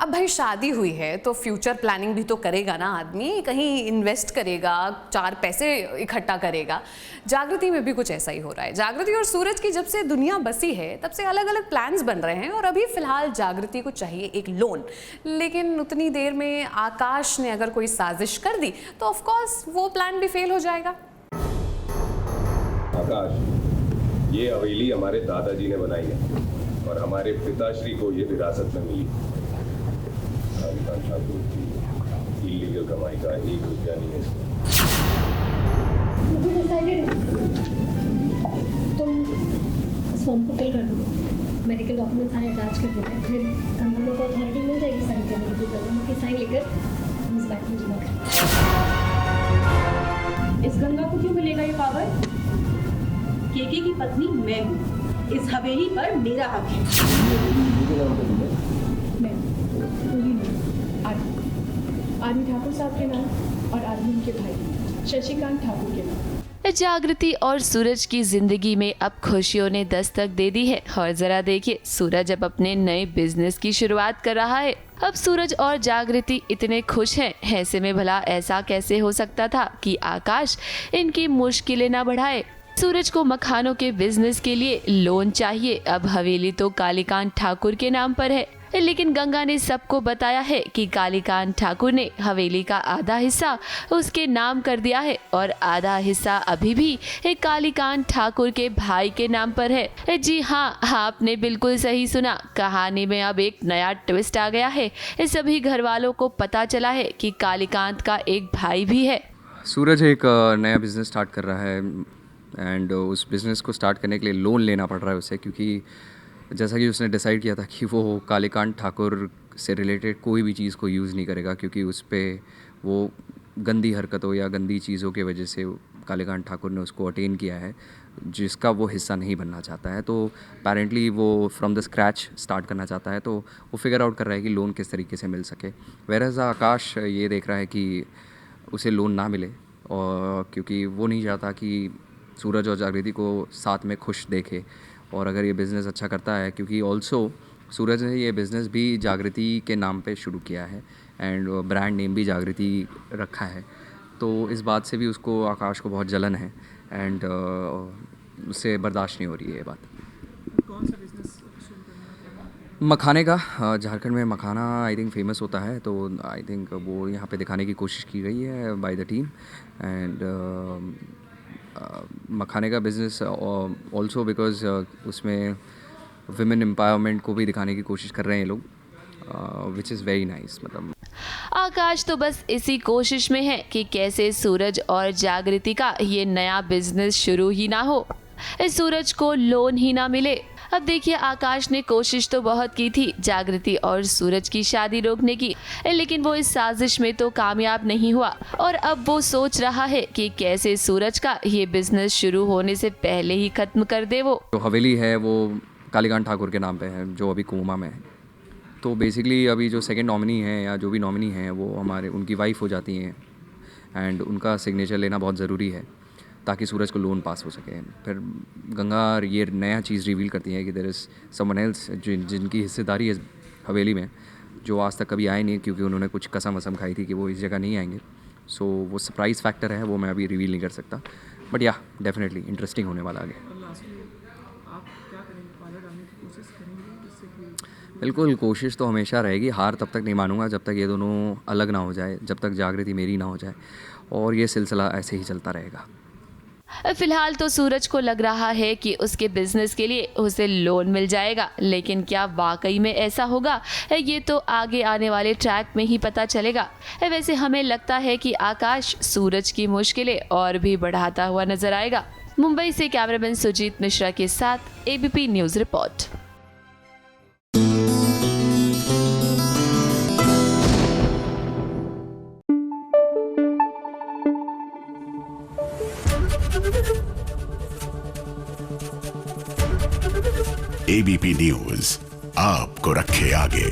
अब भाई शादी हुई है तो फ्यूचर प्लानिंग भी तो करेगा ना आदमी, कहीं इन्वेस्ट करेगा, 4 पैसे इकट्ठा करेगा। जागृति में भी कुछ ऐसा ही हो रहा है। जागृति और सूरज की जब से दुनिया बसी है तब से अलग अलग प्लान्स बन रहे हैं और अभी फिलहाल जागृति को चाहिए एक लोन। लेकिन उतनी देर में आकाश ने अगर कोई साजिश कर दी तो ऑफ कोर्स वो प्लान भी फेल हो जाएगा। आकाश, ये हवेली हमारे दादाजी ने बनाई है और हमारे पिताश्री को ये विरासत में मिली। कालिकांत ठाकुर की इलीगल कमाई का 1 रुपया नहीं है। तुम इस फॉर्म को फिल कर दो, मेडिकल डॉक्यूमेंट सारे अटैच कर देते हैं, फिर कंपनी को अथॉरिटी मिल जाएगी साइन करने की, गंगा की साइन लेकर हम इस बैंक में जमा करें। इस गंगा को क्यों मिलेगा ये पावर? केके की पत्नी मैं हूँ, इस हवेली पर मेरा हक है। मैं आदि ठाकुर साहब के नाम और आदि के भाई शशिकांत ठाकुर के नाम। जागृति और सूरज की जिंदगी में अब खुशियों ने दस्तक दे दी है। और जरा देखिए, सूरज अब अपने नए बिजनेस की शुरुआत कर रहा है। अब सूरज और जागृति इतने खुश हैं, ऐसे में भला ऐसा कैसे हो सकता था कि आकाश इनकी मुश्किलें ना बढ़ाए। सूरज को मखानों के बिजनेस के लिए लोन चाहिए। अब हवेली तो कालिकांत ठाकुर के नाम पर है, लेकिन गंगा ने सबको बताया है कि कालिकांत ठाकुर ने हवेली का आधा हिस्सा उसके नाम कर दिया है और आधा हिस्सा अभी भी एक कालिकांत ठाकुर के भाई के नाम पर है। जी हाँ, आपने बिल्कुल सही सुना। कहानी में अब एक नया ट्विस्ट आ गया है। सभी घर वालों को पता चला है कि कालिकांत का एक भाई भी है। सूरज एक नया बिजनेस स्टार्ट कर रहा है एंड उस बिज़नेस को स्टार्ट करने के लिए लोन लेना पड़ रहा है उसे, क्योंकि जैसा कि उसने डिसाइड किया था कि वो कालिकांत ठाकुर से रिलेटेड कोई भी चीज़ को यूज़ नहीं करेगा, क्योंकि उस पर वो गंदी हरकतों या गंदी चीज़ों के वजह से कालिकांत ठाकुर ने उसको अटेन किया है, जिसका वो हिस्सा नहीं बनना चाहता है। तो अपेरेंटली वो फ्रॉम द स्क्रैच स्टार्ट करना चाहता है। तो वो फिगर आउट कर रहा है कि लोन किस तरीके से मिल सके। वेरएज़ आकाश ये देख रहा है कि उसे लोन ना मिले, और क्योंकि वो नहीं चाहता कि सूरज और जागृति को साथ में खुश देखे। और अगर ये बिज़नेस अच्छा करता है, क्योंकि ऑल्सो सूरज ने ये बिज़नेस भी जागृति के नाम पे शुरू किया है एंड ब्रांड नेम भी जागृति रखा है, तो इस बात से भी उसको आकाश को बहुत जलन है एंड उससे बर्दाश्त नहीं हो रही है ये बात। कौन सा बिजनेस शुरू करना है? मखाने का। झारखंड में मखाना आई थिंक फेमस होता है, तो आई थिंक वो यहाँ पे दिखाने की कोशिश की गई है बाय द टीम एंड मखाने का बिज़नेस ऑल्सो बिकॉज उसमें विमेन एम्पावरमेंट को भी दिखाने की कोशिश कर रहे हैं ये लोग, विच इज़ वेरी नाइस। मतलब आकाश तो बस इसी कोशिश में है कि कैसे सूरज और जागृति का ये नया बिजनेस शुरू ही ना हो, सूरज को लोन ही ना मिले। अब देखिए, आकाश ने कोशिश तो बहुत की थी जागृति और सूरज की शादी रोकने की, लेकिन वो इस साजिश में तो कामयाब नहीं हुआ और अब वो सोच रहा है कि कैसे सूरज का ये बिजनेस शुरू होने से पहले ही खत्म कर दे। वो जो हवेली है वो कालिकांत ठाकुर के नाम पे है, जो अभी कोमा में है। तो बेसिकली अभी जो सेकंड नॉमिनी है या जो भी नॉमिनी है वो उनकी वाइफ हो जाती हैं एंड उनका सिग्नेचर लेना बहुत ज़रूरी है ताकि सूरज को लोन पास हो सके। फिर गंगा ये नया चीज़ रिवील करती है कि देयर इज़ समवन एल्स जिनकी हिस्सेदारी है हवेली में, जो आज तक कभी आए नहीं, क्योंकि उन्होंने कुछ कसम वसम खाई थी कि वो इस जगह नहीं आएंगे। सो वो सरप्राइज़ फैक्टर है, वो मैं अभी रिवील नहीं कर सकता, बट या डेफिनेटली इंटरेस्टिंग होने वाला आगे। आप क्या करेंगे? पार्लर डालने की कोशिश करेंगे जिससे कि? बिल्कुल, कोशिश तो हमेशा रहेगी। हार तब तक नहीं मानूंगा जब तक ये दोनों अलग ना हो जाए, जब तक जागृति मेरी ना हो जाए, और ये सिलसिला ऐसे ही चलता रहेगा। फिलहाल तो सूरज को लग रहा है कि उसके बिजनेस के लिए उसे लोन मिल जाएगा, लेकिन क्या वाकई में ऐसा होगा, ये तो आगे आने वाले ट्रैक में ही पता चलेगा। वैसे हमें लगता है कि आकाश सूरज की मुश्किलें और भी बढ़ाता हुआ नजर आएगा। मुंबई से कैमरामैन सुजीत मिश्रा के साथ ABP news report. ABP news आपको रखे आगे।